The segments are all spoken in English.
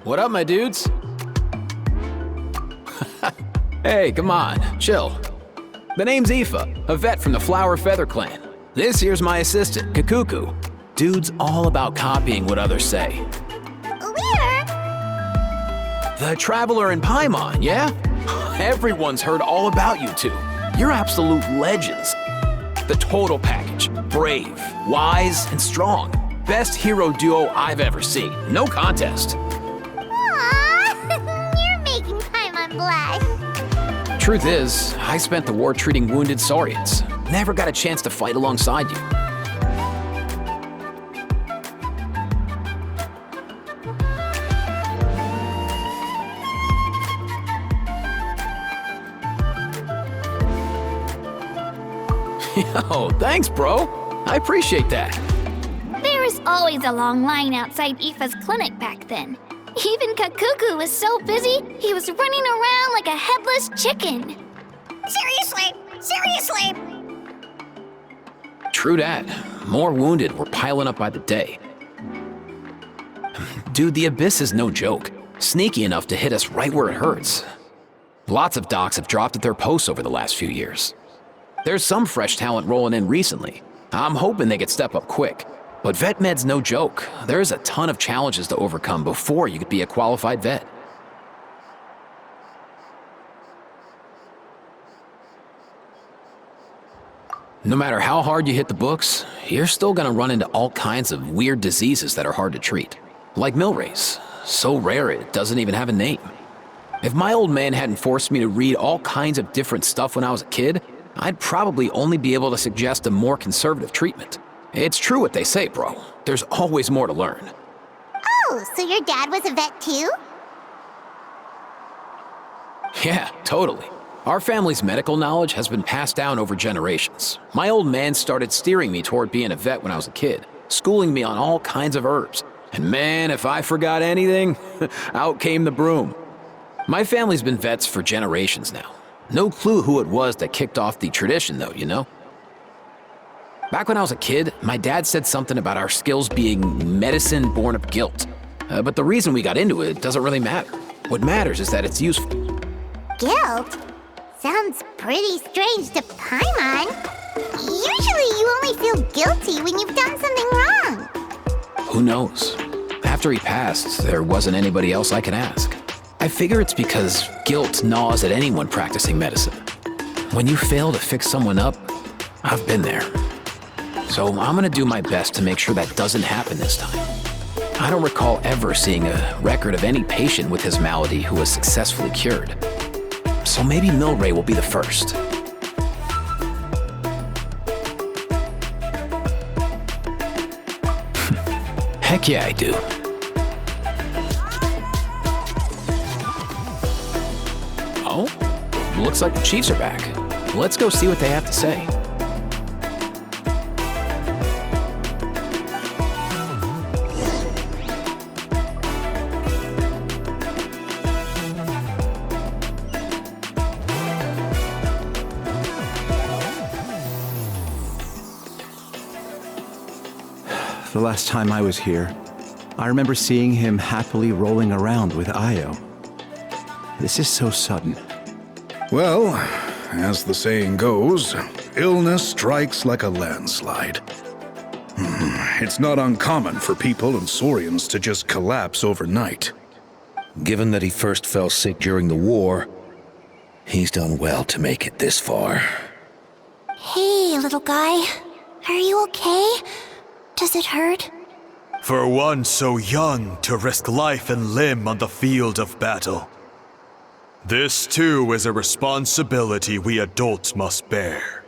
What up, my dudes? Hey, come on, chill. The name's Aoife, a vet from the Flower Feather Clan. This here's my assistant, Kakuku. Dude's all about copying what others say. Where? The Traveler in Paimon, yeah? Everyone's heard all about you two. You're absolute legends. The total package. Brave, wise, and strong. Best hero duo I've ever seen. No contest. Aww, you're making Paimon blush. Truth is, I spent the war treating wounded saurians. Never got a chance to fight alongside you. Yo, thanks, bro. I appreciate that. There was always a long line outside Aoife's clinic back then. Even Kakuku was so busy, he was running around like a headless chicken. Seriously! True that. More wounded were piling up by the day. Dude, the Abyss is no joke. Sneaky enough to hit us right where it hurts. Lots of docs have dropped at their posts over the last few years. There's some fresh talent rolling in recently. I'm hoping they could step up quick. But vet med's no joke. There's a ton of challenges to overcome before you could be a qualified vet. No matter how hard you hit the books, you're still gonna run into all kinds of weird diseases that are hard to treat. Like Milray's, so rare it doesn't even have a name. If my old man hadn't forced me to read all kinds of different stuff when I was a kid, I'd probably only be able to suggest a more conservative treatment. It's true what they say, bro. There's always more to learn. Oh, so your dad was a vet too? Yeah, totally. Our family's medical knowledge has been passed down over generations. My old man started steering me toward being a vet when I was a kid, schooling me on all kinds of herbs. And man, if I forgot anything, out came the broom. My family's been vets for generations now. No clue who it was that kicked off the tradition, though, you know? Back when I was a kid, my dad said something about our skills being medicine born of guilt. But the reason we got into it doesn't really matter. What matters is that it's useful. Guilt? Sounds pretty strange to Paimon. Usually you only feel guilty when you've done something wrong. Who knows? After he passed, there wasn't anybody else I could ask. I figure it's because guilt gnaws at anyone practicing medicine. When you fail to fix someone up, I've been there. So I'm gonna do my best to make sure that doesn't happen this time. I don't recall ever seeing a record of any patient with his malady who was successfully cured. So maybe Milray will be the first. Heck yeah, I do. Oh, looks like the Chiefs are back. Let's go see what they have to say. The last time I was here, I remember seeing him happily rolling around with Io. This is so sudden. Well, as the saying goes, illness strikes like a landslide. It's not uncommon for people and saurians to just collapse overnight. Given that he first fell sick during the war, he's done well to make it this far. Hey, little guy. Are you okay? Does it hurt? For one so young to risk life and limb on the field of battle. This too is a responsibility we adults must bear.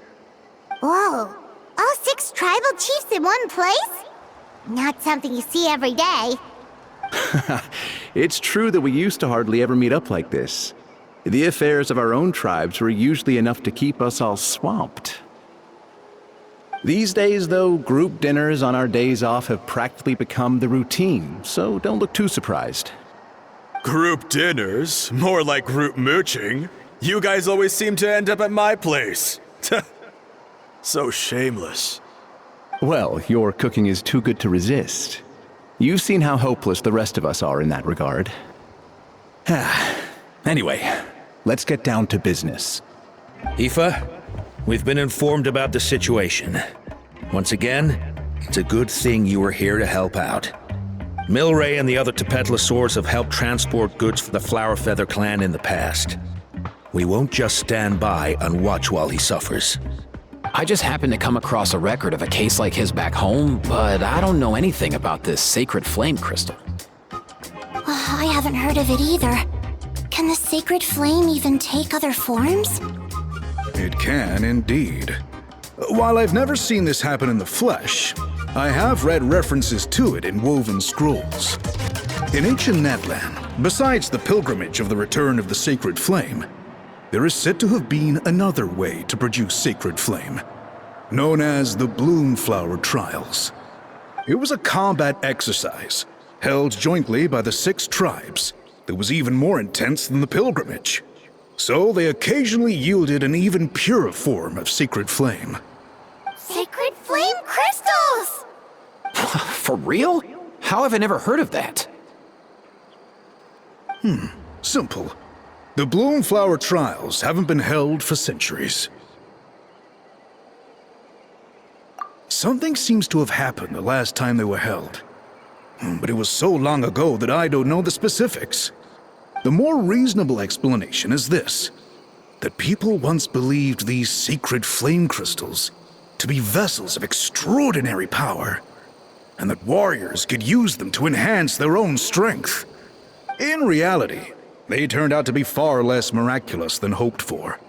Whoa, all 6 tribal chiefs in one place? Not something you see every day. It's true that we used to hardly ever meet up like this. The affairs of our own tribes were usually enough to keep us all swamped. These days, though, group dinners on our days off have practically become the routine, so don't look too surprised. Group dinners? More like group mooching. You guys always seem to end up at my place. So shameless. Well, your cooking is too good to resist. You've seen how hopeless the rest of us are in that regard. Anyway, let's get down to business. Aoife, we've been informed about the situation. Once again, it's a good thing you were here to help out. Milray and the other Tepetlosaurs have helped transport goods for the Flower Feather clan in the past. We won't just stand by and watch while he suffers. I just happened to come across a record of a case like his back home, but I don't know anything about this sacred flame crystal. I haven't heard of it either. Can the sacred flame even take other forms? It can indeed. While I've never seen this happen in the flesh, I have read references to it in woven scrolls. In ancient Netland, besides the pilgrimage of the return of the sacred flame, there is said to have been another way to produce sacred flame, known as the Bloom Flower Trials. It was a combat exercise, held jointly by the 6 tribes, that was even more intense than the pilgrimage. So they occasionally yielded an even purer form of sacred flame. Sacred flame crystals! For real? How have I never heard of that? Simple. The Bloom Flower Trials haven't been held for centuries. Something seems to have happened the last time they were held. But it was so long ago that I don't know the specifics. The more reasonable explanation is this: that people once believed these sacred flame crystals to be vessels of extraordinary power, and that warriors could use them to enhance their own strength. In reality, they turned out to be far less miraculous than hoped for.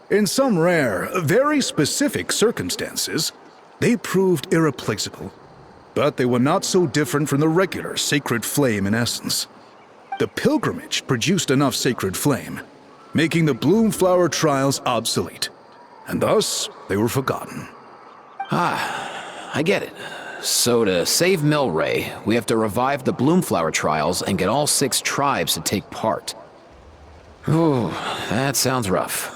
In some rare, very specific circumstances, they proved irreplaceable, but they were not so different from the regular sacred flame in essence. The pilgrimage produced enough sacred flame, making the Bloom Flower Trials obsolete, and thus they were forgotten. I get it. So to save Milray, we have to revive the Bloomflower Trials and get all 6 tribes to take part. Ooh, that sounds rough.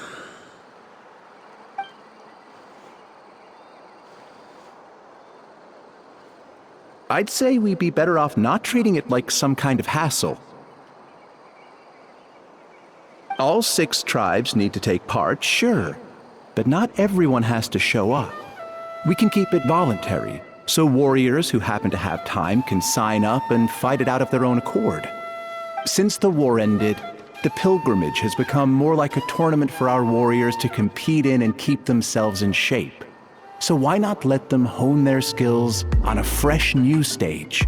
I'd say we'd be better off not treating it like some kind of hassle. All 6 tribes need to take part, sure, but not everyone has to show up. We can keep it voluntary, so warriors who happen to have time can sign up and fight it out of their own accord. Since the war ended, the pilgrimage has become more like a tournament for our warriors to compete in and keep themselves in shape. So why not let them hone their skills on a fresh new stage?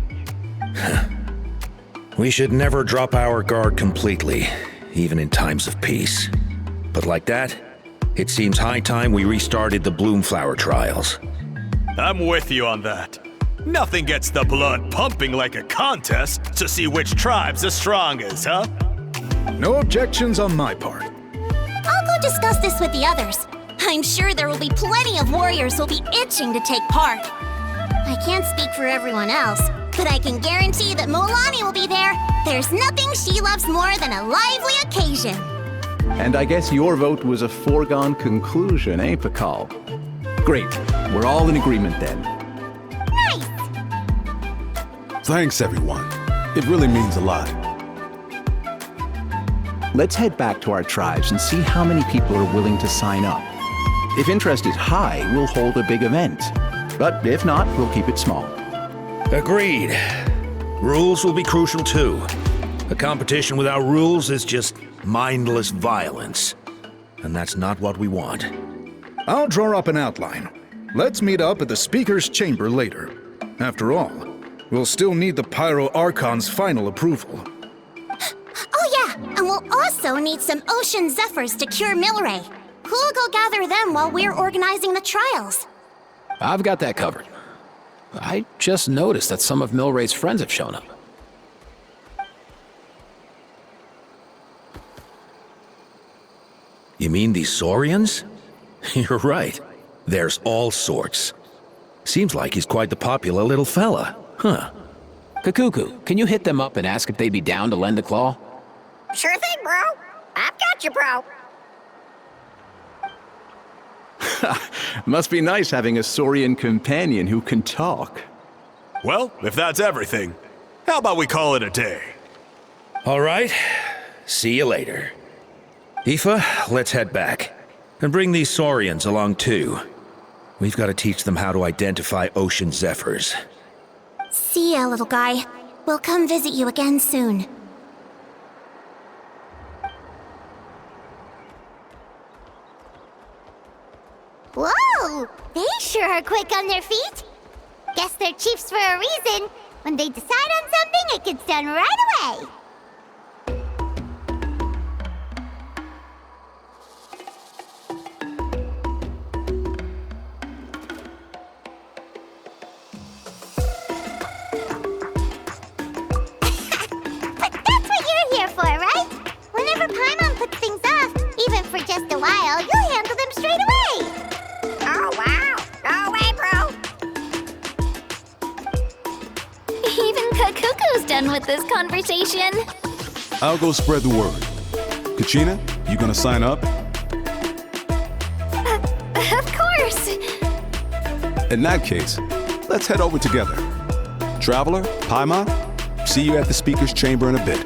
We should never drop our guard completely, even in times of peace. But like that, it seems high time we restarted the Bloomflower Trials. I'm with you on that. Nothing gets the blood pumping like a contest to see which tribe's the strongest, huh? No objections on my part. I'll go discuss this with the others. I'm sure there will be plenty of warriors who'll be itching to take part. I can't speak for everyone else, but I can guarantee that Mulani will be there. There's nothing she loves more than a lively occasion. And I guess your vote was a foregone conclusion, eh, Pakal? Great. We're all in agreement then. Nice! Thanks, everyone. It really means a lot. Let's head back to our tribes and see how many people are willing to sign up. If interest is high, we'll hold a big event. But if not, we'll keep it small. Agreed. Rules will be crucial too. A competition without rules is just mindless violence. And that's not what we want. I'll draw up an outline. Let's meet up at the Speaker's Chamber later. After all, we'll still need the Pyro Archon's final approval. Oh yeah, and we'll also need some Ocean Zephyrs to cure Milray. Who'll go gather them while we're organizing the trials? I've got that covered. I just noticed that some of Milray's friends have shown up. You mean these Saurians? You're right. There's all sorts. Seems like he's quite the popular little fella, huh? Kakuku, can you hit them up and ask if they'd be down to lend a claw? Sure thing, bro. I've got you, bro. Must be nice having a Saurian companion who can talk. Well, if that's everything, how about we call it a day? All right. See you later. Aoife, let's head back. And bring these saurians along too. We've got to teach them how to identify ocean zephyrs. See ya, little guy. We'll come visit you again soon. Whoa! They sure are quick on their feet. Guess they're chiefs for a reason. When they decide on something, it gets done right away. But that's what you're here for, right? Whenever Paimon puts things off, even for just a while, you'll handle them straight away. Oh, wow. No way, bro. Even Kakuku's done with this conversation. I'll go spread the word. Kachina, you gonna sign up? Of course. In that case, let's head over together. Traveler, Paimon, see you at the speaker's chamber in a bit.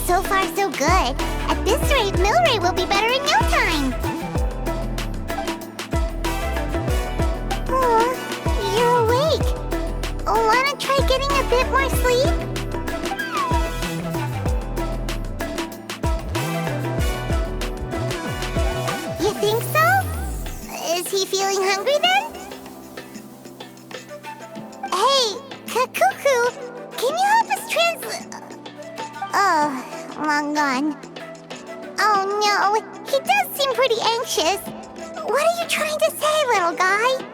So far, so good. At this rate, Milray will be better in no time. Aw, you're awake. Wanna try getting a bit more sleep? You think so? Is he feeling hungry then? Hey, Kakuku, can you help us Oh, long gone. Oh no, he does seem pretty anxious. What are you trying to say, little guy?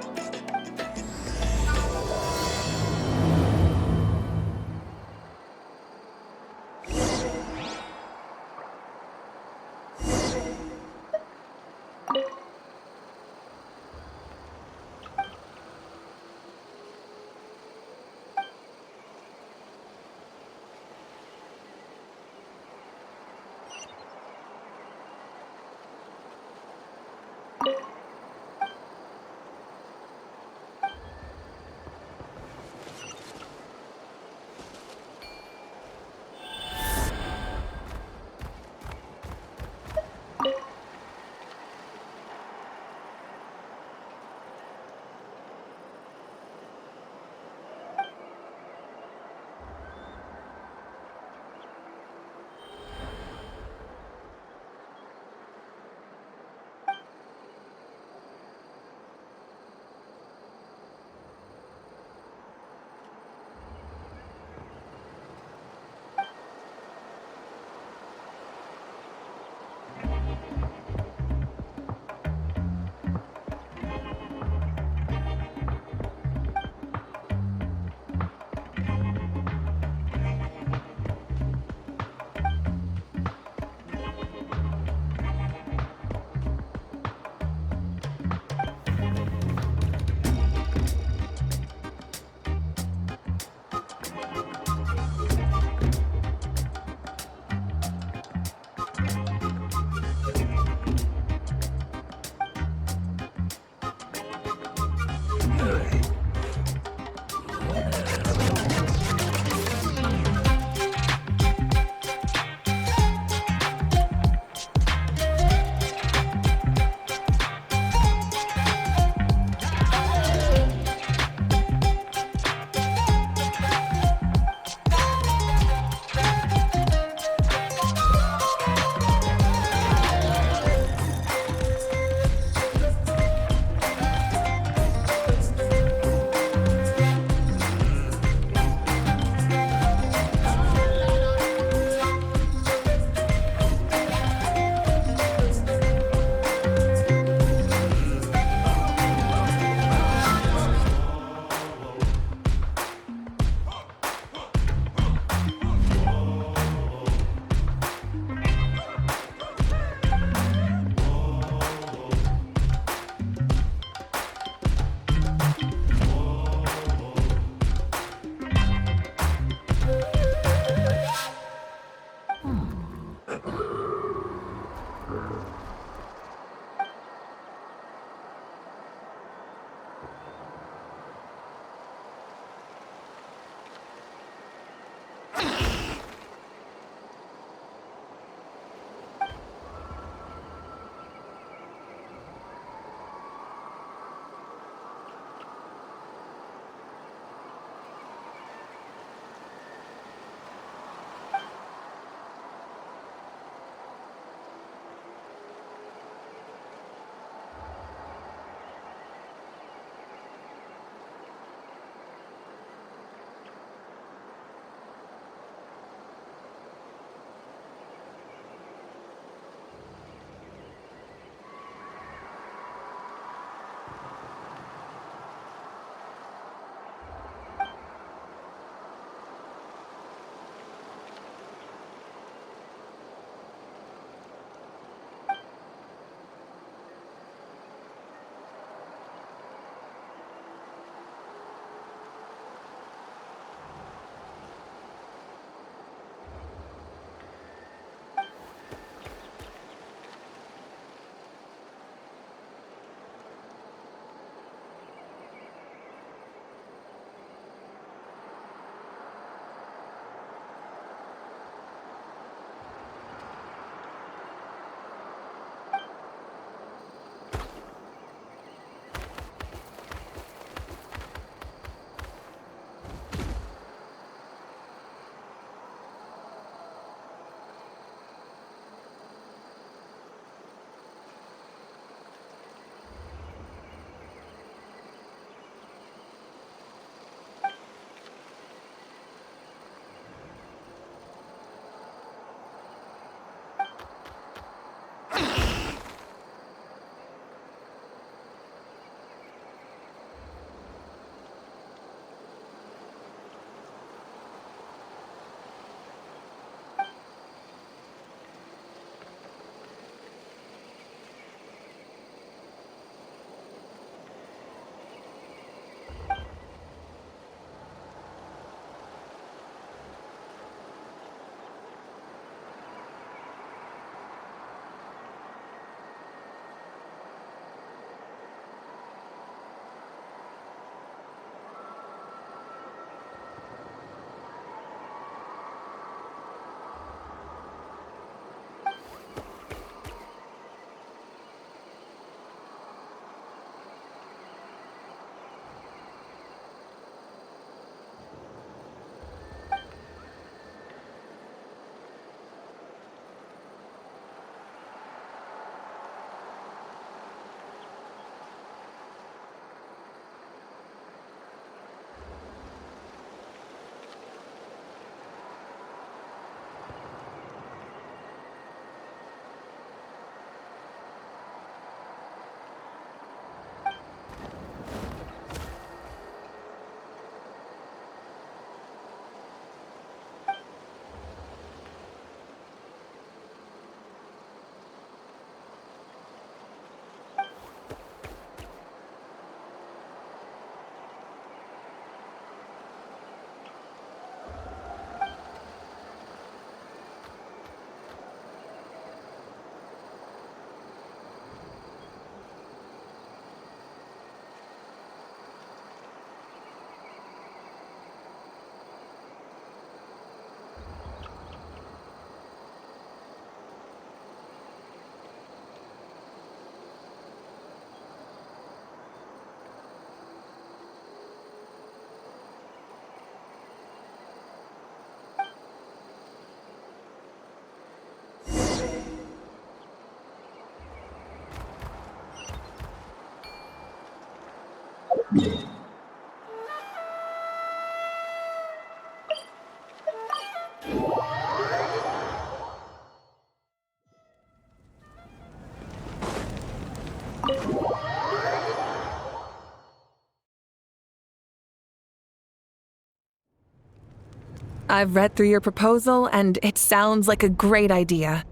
I've read through your proposal, and it sounds like a great idea.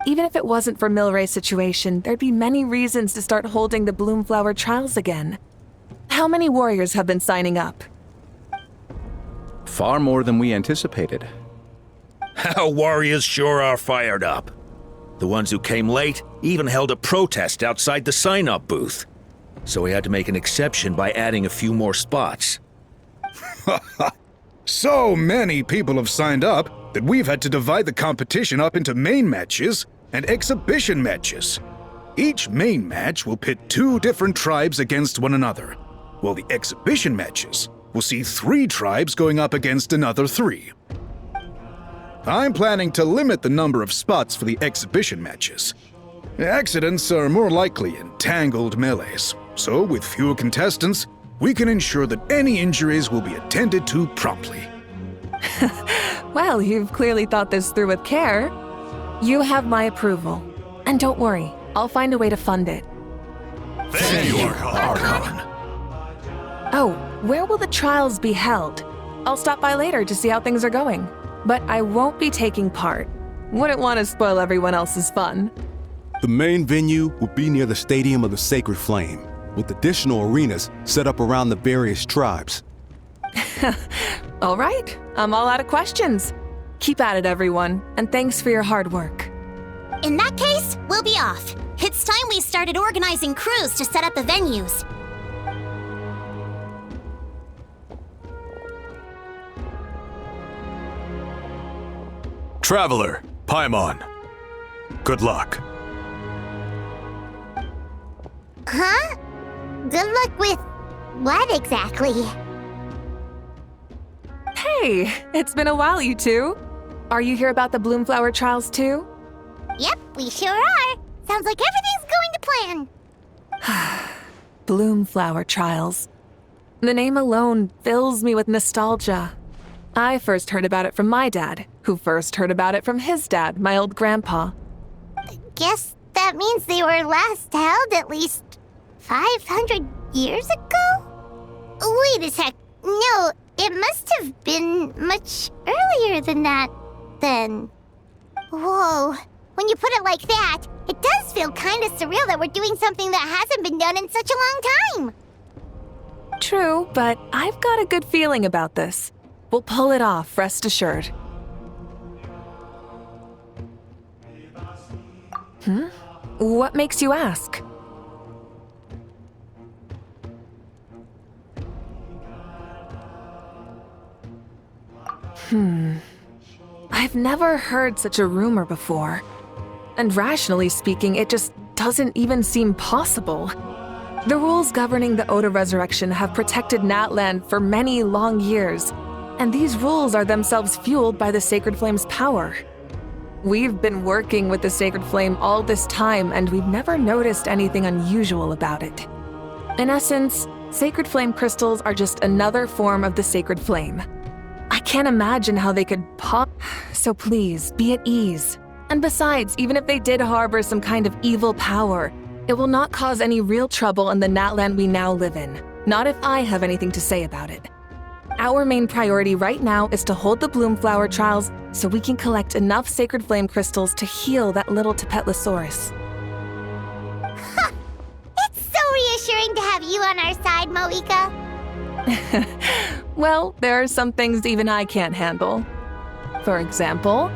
Even if it wasn't for Milray's situation, there'd be many reasons to start holding the Bloomflower trials again. How many warriors have been signing up? Far more than we anticipated. Our warriors sure are fired up. The ones who came late even held a protest outside the sign-up booth. So we had to make an exception by adding a few more spots. So many people have signed up that we've had to divide the competition up into main matches and exhibition matches. Each main match will pit 2 different tribes against one another, while the exhibition matches will see 3 tribes going up against another 3. I'm planning to limit the number of spots for the exhibition matches. Accidents are more likely in tangled melees, so with fewer contestants, we can ensure that any injuries will be attended to promptly. Well, you've clearly thought this through with care. You have my approval. And don't worry, I'll find a way to fund it. Thank you, Archon. Oh, where will the trials be held? I'll stop by later to see how things are going. But I won't be taking part. Wouldn't want to spoil everyone else's fun. The main venue will be near the Stadium of the Sacred Flame, with additional arenas set up around the various tribes. All right, I'm all out of questions. Keep at it, everyone, and thanks for your hard work. In that case, we'll be off. It's time we started organizing crews to set up the venues. Traveler, Paimon. Good luck. Huh? Good luck with what exactly? Hey, it's been a while, you two. Are you here about the Bloomflower trials too? Yep, we sure are. Sounds like everything's going to plan. Bloomflower trials. The name alone fills me with nostalgia. I first heard about it from my dad, who first heard about it from his dad, my old grandpa. Guess that means they were last held at least 500 years ago? Wait a sec. No, it must have been much earlier than that, then. Whoa. When you put it like that, it does feel kind of surreal that we're doing something that hasn't been done in such a long time. True, but I've got a good feeling about this. We'll pull it off, rest assured. What makes you ask? I've never heard such a rumor before. And rationally speaking, it just doesn't even seem possible. The rules governing the Oda resurrection have protected Natland for many long years, and these rules are themselves fueled by the Sacred Flame's power. We've been working with the Sacred Flame all this time, and we've never noticed anything unusual about it. In essence, Sacred Flame crystals are just another form of the Sacred Flame. I can't imagine how they could pop. So please, be at ease. And besides, even if they did harbor some kind of evil power, it will not cause any real trouble in the Natland we now live in. Not if I have anything to say about it. Our main priority right now is to hold the Bloomflower trials so we can collect enough Sacred Flame crystals to heal that little Tapetlosaurus. It's so reassuring to have you on our side, Moika. Well, there are some things even I can't handle. For example,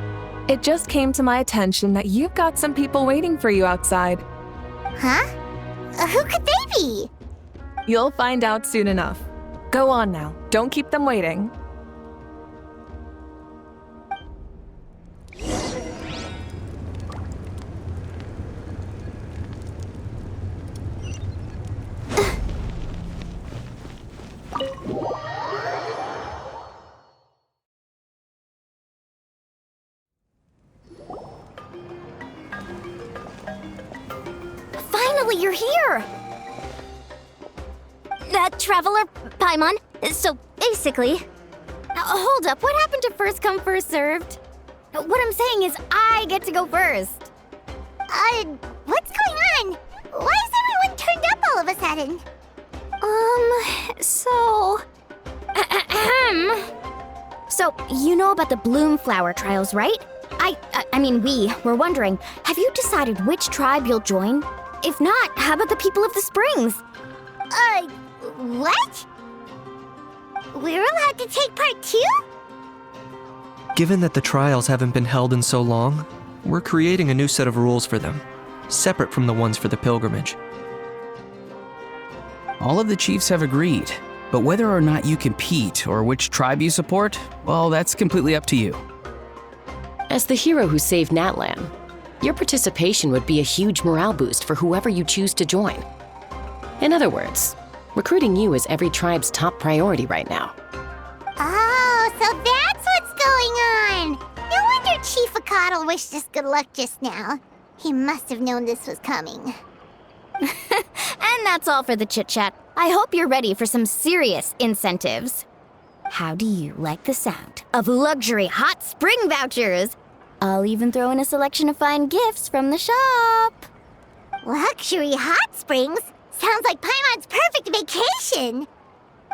it just came to my attention that you've got some people waiting for you outside. Huh? Who could they be? You'll find out soon enough. Go on now, don't keep them waiting. Finally, you're here! That traveler, Paimon. So, basically... Hold up, what happened to first come, first served? What I'm saying is I get to go first. What's going on? Why is everyone turned up all of a sudden? So, you know about the bloom flower trials, right? I mean, we were wondering, have you decided which tribe you'll join? If not, how about the people of the springs? What? We're allowed to take part too? Given that the trials haven't been held in so long, we're creating a new set of rules for them, separate from the ones for the pilgrimage. All of the chiefs have agreed, but whether or not you compete or which tribe you support, well, that's completely up to you. As the hero who saved Natlan, your participation would be a huge morale boost for whoever you choose to join. In other words, recruiting you is every tribe's top priority right now. Oh, so that's what's going on! No wonder Chief Akatl wished us good luck just now. He must have known this was coming. And that's all for the chit-chat. I hope you're ready for some serious incentives. How do you like the sound of luxury hot spring vouchers? I'll even throw in a selection of fine gifts from the shop. Luxury hot springs? Sounds like Paimon's perfect vacation!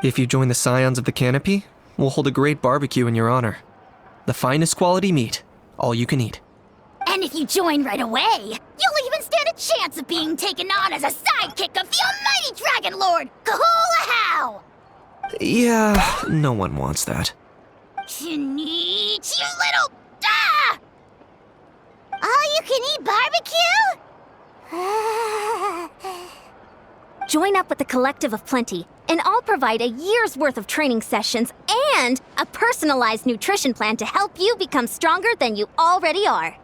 If you join the Scions of the Canopy, we'll hold a great barbecue in your honor. The finest quality meat, all you can eat. And if you join right away, you'll even stand a chance of being taken on as a sidekick of the almighty Dragon Lord, Kahula! Yeah, no one wants that. You little... Ah! All-you-can-eat barbecue? Join up with the Collective of Plenty, and I'll provide a year's worth of training sessions and a personalized nutrition plan to help you become stronger than you already are.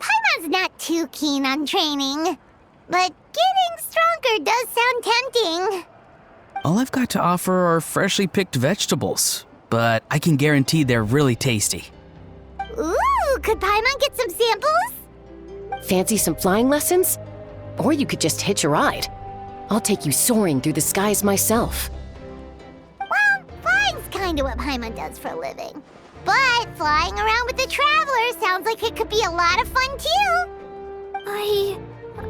Paimon's not too keen on training, but getting stronger does sound tempting. All I've got to offer are freshly picked vegetables, but I can guarantee they're really tasty. Ooh, could Paimon get some samples? Fancy some flying lessons? Or you could just hitch a ride. I'll take you soaring through the skies myself. Well, flying's kinda what Paimon does for a living. But flying around with the Traveler sounds like it could be a lot of fun too.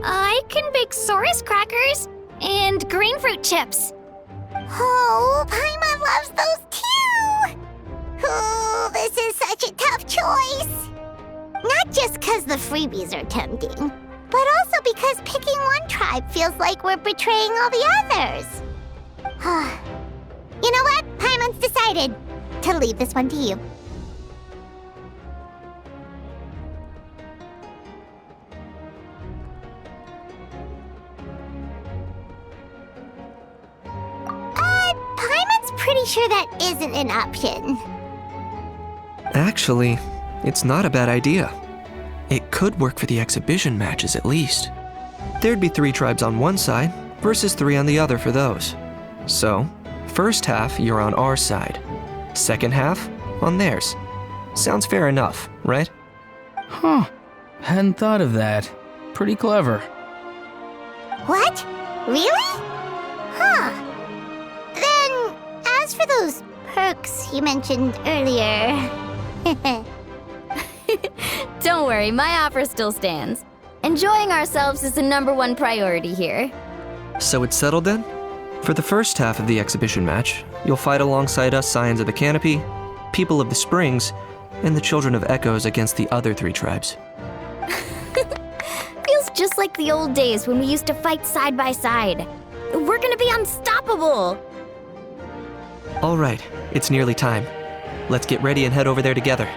I can bake Saurus crackers and green fruit chips. Oh, Paimon loves those too! Oh, this is such a tough choice. Not just because the freebies are tempting, but also because picking one tribe feels like we're betraying all the others. You know what? Paimon's decided to leave this one to you. Paimon's pretty sure that isn't an option. Actually, it's not a bad idea. It could work for the exhibition matches at least. There'd be 3 tribes on one side versus 3 on the other for those. So, first half you're on our side, second half on theirs. Sounds fair enough, right? Huh. Hadn't thought of that. Pretty clever. What? Really? Huh. Then, as for those perks you mentioned earlier... Don't worry, my offer still stands. Enjoying ourselves is the #1 priority here. So it's settled then? For the first half of the exhibition match, you'll fight alongside us Scions of the Canopy, People of the Springs, and the Children of Echoes against the other 3 tribes. Feels just like the old days when we used to fight side by side. We're gonna be unstoppable! All right, it's nearly time. Let's get ready and head over there together.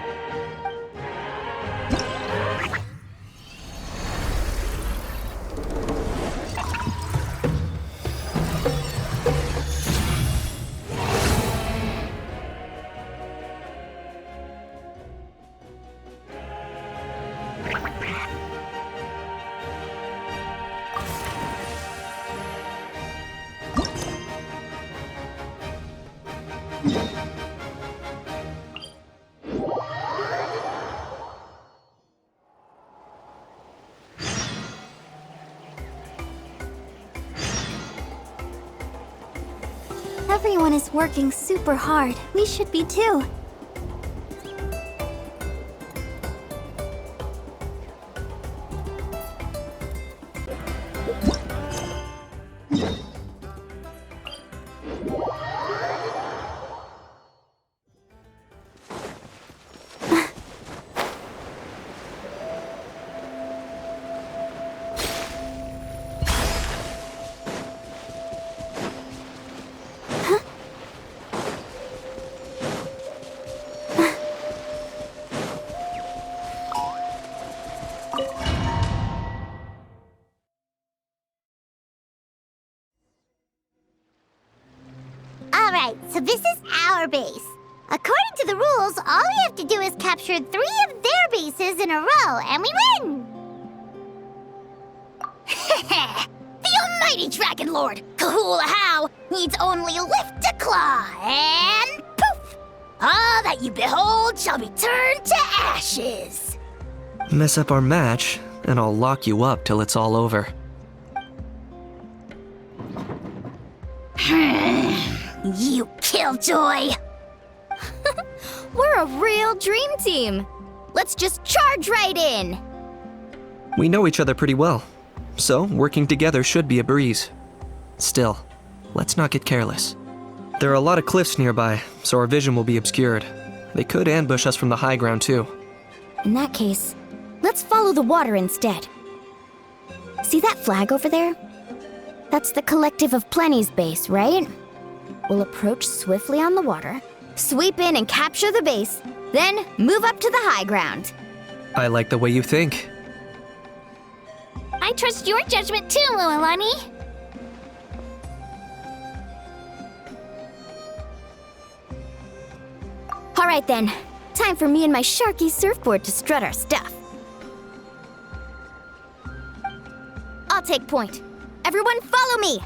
Everyone is working super hard. We should be too. Alright, so this is our base. According to the rules, all we have to do is capture 3 of their bases in a row, and we win! The almighty Dragon Lord, Kahula needs only lift a claw, and poof! All that you behold shall be turned to ashes. Mess up our match, and I'll lock you up till it's all over. You killjoy! We're a real dream team. Let's just charge right in. We know each other pretty well, so working together should be a breeze. Still, let's not get careless. There are a lot of cliffs nearby, so our vision will be obscured. They could ambush us from the high ground too. In that case, let's follow the water instead. See that flag over there? That's the Collective of Plenty's base, right? We'll approach swiftly on the water, sweep in and capture the base, then move up to the high ground. I like the way you think. I trust your judgment too, Lualani. All right then, time for me and my Sharky surfboard to strut our stuff. I'll take point. Everyone follow me!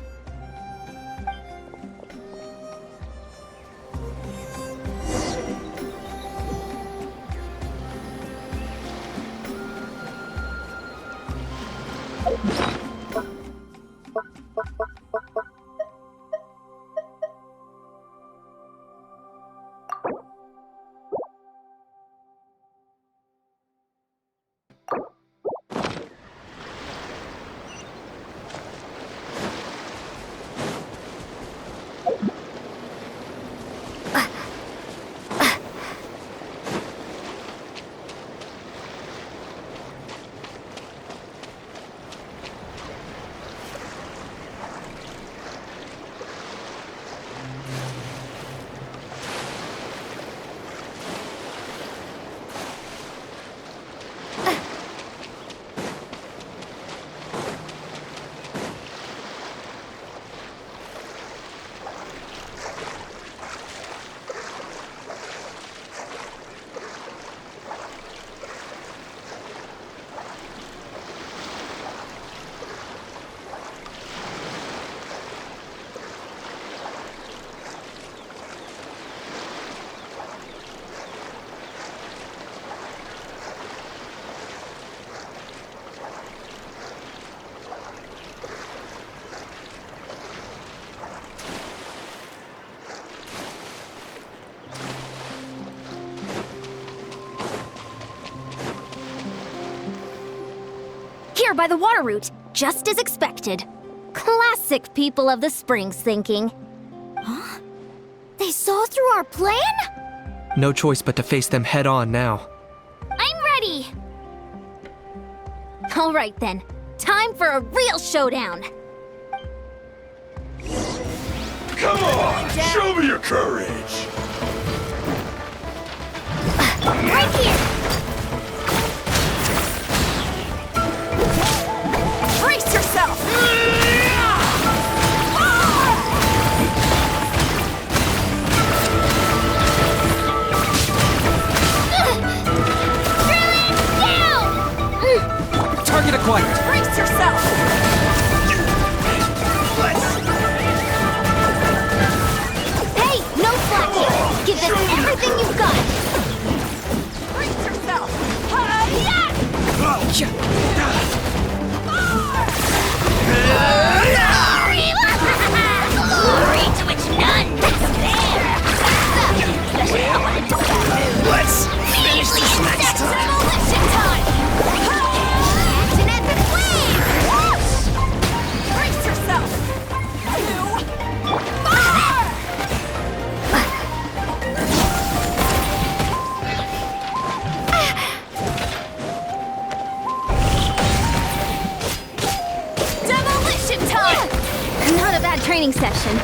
Here by the water route, just as expected. Classic people of the Springs thinking. Huh? They saw through our plan? No choice but to face them head on now. I'm ready! All right then, time for a real showdown. Come on, show me your courage! Right here! Brace yourself! Target acquired. Brace yourself! Hey, no flashing! Give this everything you've got! Brace yourself! Glory to which none training session.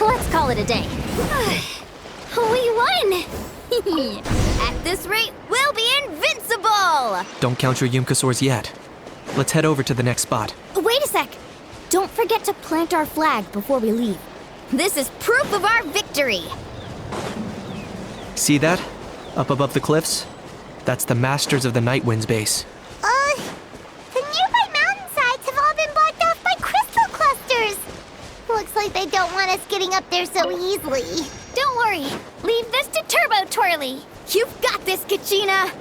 Let's call it a day. We won! At this rate, we'll be invincible! Don't count your Yumkasaurs yet. Let's head over to the next spot. Wait a sec. Don't forget to plant our flag before we leave. This is proof of our victory. See that? Up above the cliffs? That's the Masters of the Night Wind's base. The nearby mountainsides have all been blocked off by crystal clusters. Looks like they don't want us getting up there so easily. Don't worry. Leave this to Turbo Twirly. You've got this, Kachina.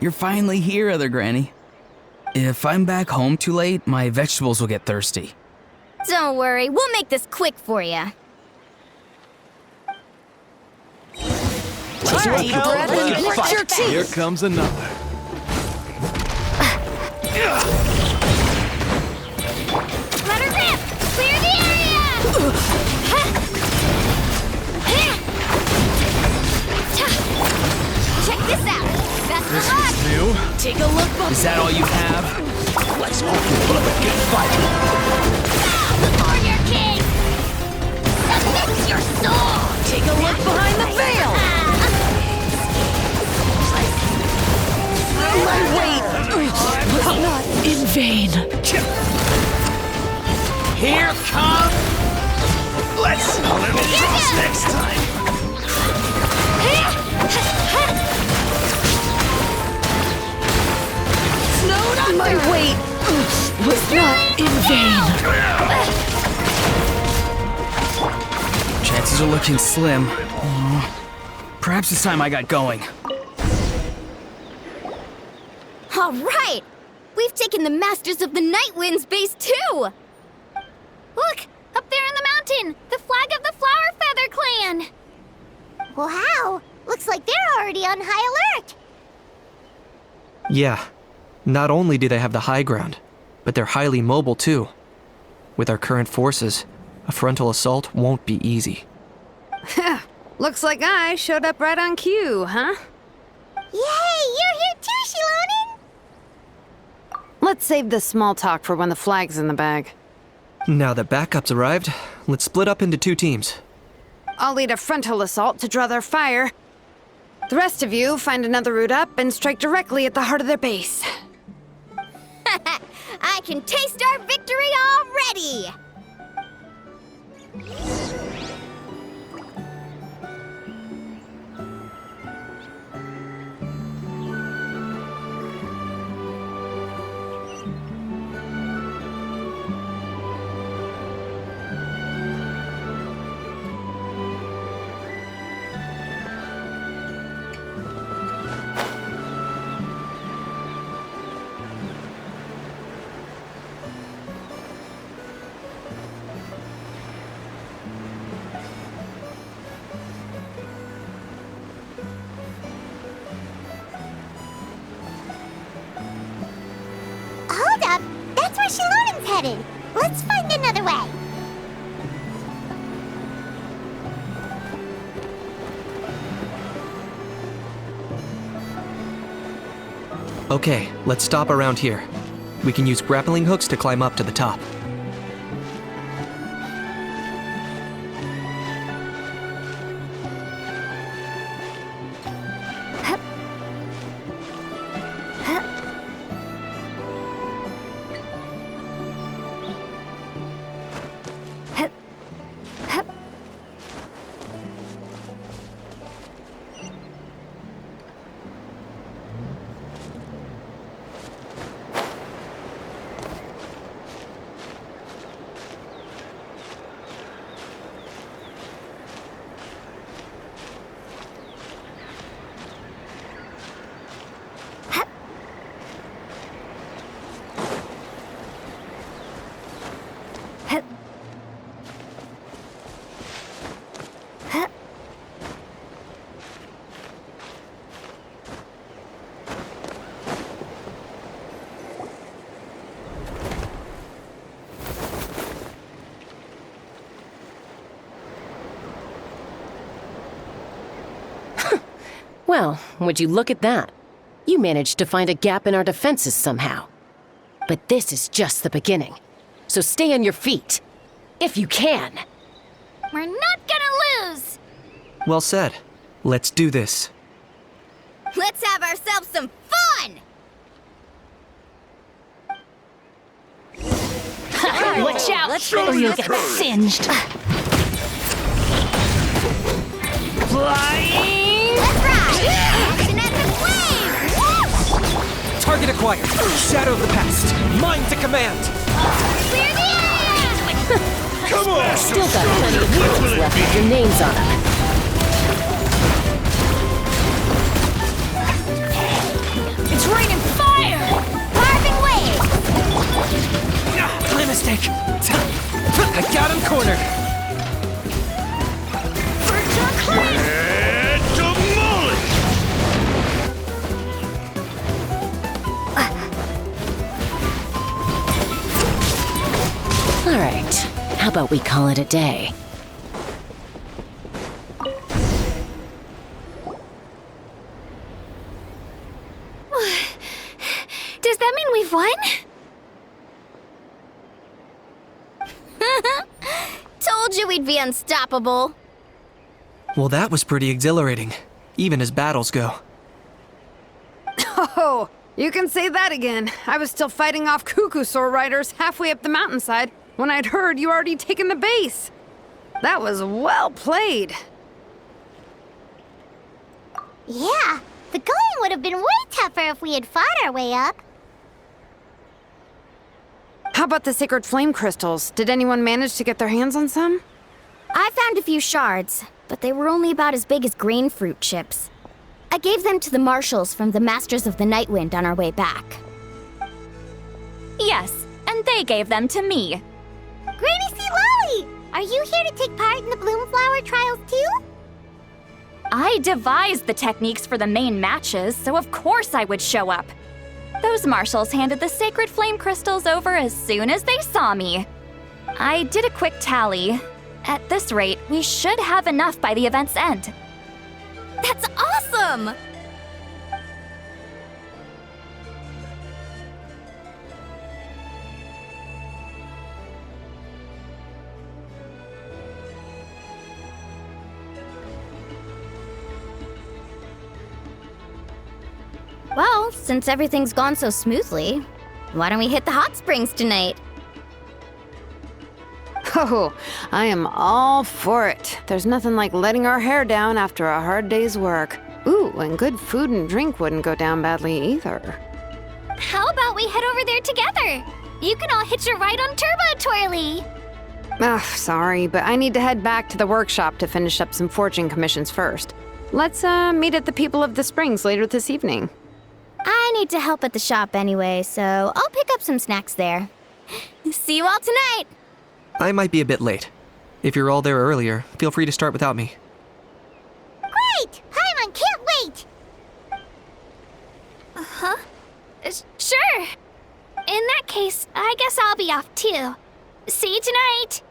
You're finally here, Other Granny. If I'm back home too late, my vegetables will get thirsty. Don't worry, we'll make this quick for you. Here comes another. Let her rip! Clear the area! Check this out! Best of luck! New? Take a look behind. Is that all you have? Let's hope you put up a good fight. The warrior king! Submit your soul! Take a look behind the veil! My weight was not in vain. Here comes... Let's eliminate this next time. My weight was not in vain. Chances are looking slim. Perhaps it's time I got going. All right! We've taken the Masters of the Night Wind's base too! Look! Up there in the mountain! The flag of the Flower Feather Clan! Wow, looks like they're already on high alert. Yeah. Not only do they have the high ground, but they're highly mobile too. With our current forces, a frontal assault won't be easy. Looks like I showed up right on cue, huh? Yay, you're here too, Shilonin! Let's save the small talk for when the flag's in the bag. Now that backup's arrived, let's split up into 2 teams. I'll lead a frontal assault to draw their fire. The rest of you find another route up and strike directly at the heart of their base. I can taste our victory already! Let's find another way. Okay, let's stop around here. We can use grappling hooks to climb up to the top. Well, would you look at that? You managed to find a gap in our defenses somehow. But this is just the beginning. So stay on your feet. If you can. We're not gonna lose! Well said. Let's do this. Let's have ourselves some fun! Watch out, or you'll get singed. Flying! Let's ride! Action at the flame! Target acquired. Shadow of the past. Mind to command. Clear the area! Come on! Still got plenty of heroes left with your names on them. It's raining fire! Carving waves! My mistake. I got him cornered. All right. How about we call it a day? Does that mean we've won? Told you we'd be unstoppable. Well, that was pretty exhilarating, even as battles go. Oh, you can say that again. I was still fighting off cuckoo-saur riders halfway up the mountainside when I'd heard you already taken the base. That was well played. Yeah, the going would have been way tougher if we had fought our way up. How about the sacred flame crystals? Did anyone manage to get their hands on some? I found a few shards, but they were only about as big as grain fruit chips. I gave them to the marshals from the Masters of the Nightwind on our way back. Yes, and they gave them to me. Granny C. Lolly! Are you here to take part in the Bloomflower trials too? I devised the techniques for the main matches, so of course I would show up. Those marshals handed the sacred flame crystals over as soon as they saw me. I did a quick tally. At this rate, we should have enough by the event's end. That's awesome! Well, since everything's gone so smoothly, why don't we hit the hot springs tonight? Oh, I am all for it. There's nothing like letting our hair down after a hard day's work. Ooh, and good food and drink wouldn't go down badly either. How about we head over there together? You can all hitch a ride on Turbo Twirly. Ugh, sorry, but I need to head back to the workshop to finish up some forging commissions first. Let's meet at the People of the Springs later this evening. I need to help at the shop anyway, so I'll pick up some snacks there. See you all tonight! I might be a bit late. If you're all there earlier, feel free to start without me. Great! Paimon can't wait! Uh-huh. Sure. In that case, I guess I'll be off too. See you tonight!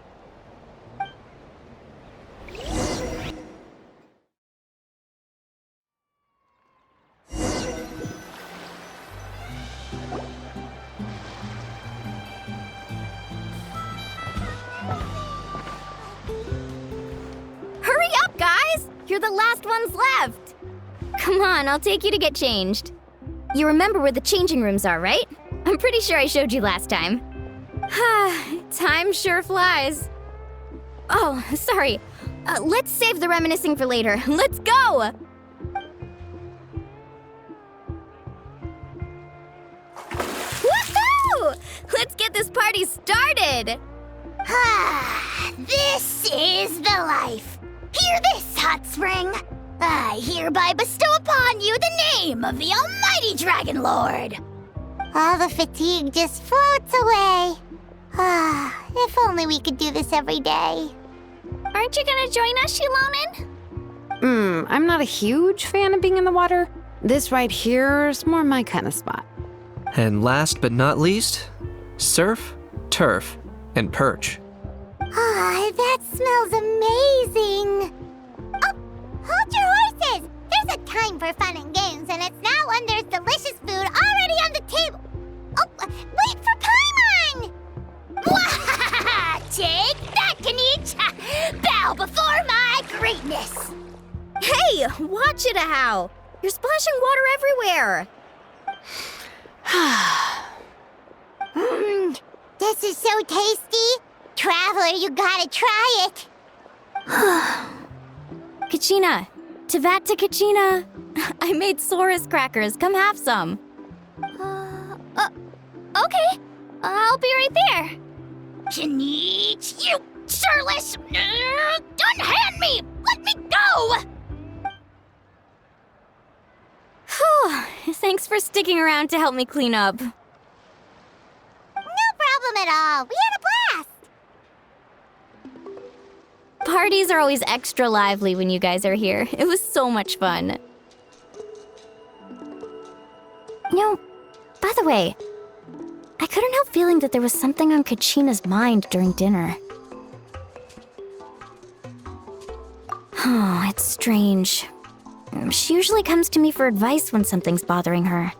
Hurry up, guys! You're the last ones left! Come on, I'll take you to get changed. You remember where the changing rooms are, right? I'm pretty sure I showed you last time. Time sure flies. Oh, sorry. Let's save the reminiscing for later. Let's go! Woohoo! Let's get this party started! This is the life. Hear this, hot spring. I hereby bestow upon you the name of the almighty Dragon Lord. All the fatigue just floats away. If only we could do this every day. Aren't you gonna join us, Shilonin? I'm not a huge fan of being in the water. This right here is more my kind of spot. And last but not least, surf, turf, and perch. That smells amazing. Oh, hold your horses. There's a time for fun and games, and it's now when there's delicious food already on the table. Oh, wait for Paimon! Take that, Kanich! Bow before my greatness! Hey, watch it, Hutao! You're splashing water everywhere! This is so tasty. Traveler, you gotta try it. Kachina! Tevat to Kachina! I made Saurus crackers. Come have some. Okay. I'll be right there. Kanich, you shirtless! Unhand me! Let me go! Whew. Thanks for sticking around to help me clean up. No problem at all. We had a blast. Parties are always extra lively when you guys are here. It was so much fun. By the way, I couldn't help feeling that there was something on Kachina's mind during dinner. Oh, it's strange. She usually comes to me for advice when something's bothering her.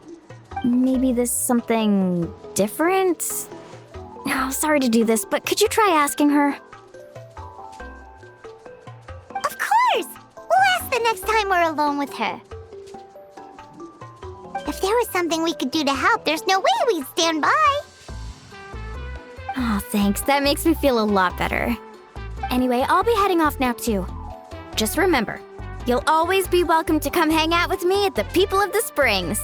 Maybe this something different? Oh, sorry to do this, but could you try asking her? Of course! We'll ask the next time we're alone with her. If there was something we could do to help, there's no way we'd stand by. Oh, thanks. That makes me feel a lot better. Anyway, I'll be heading off now too. Just remember, you'll always be welcome to come hang out with me at the People of the Springs.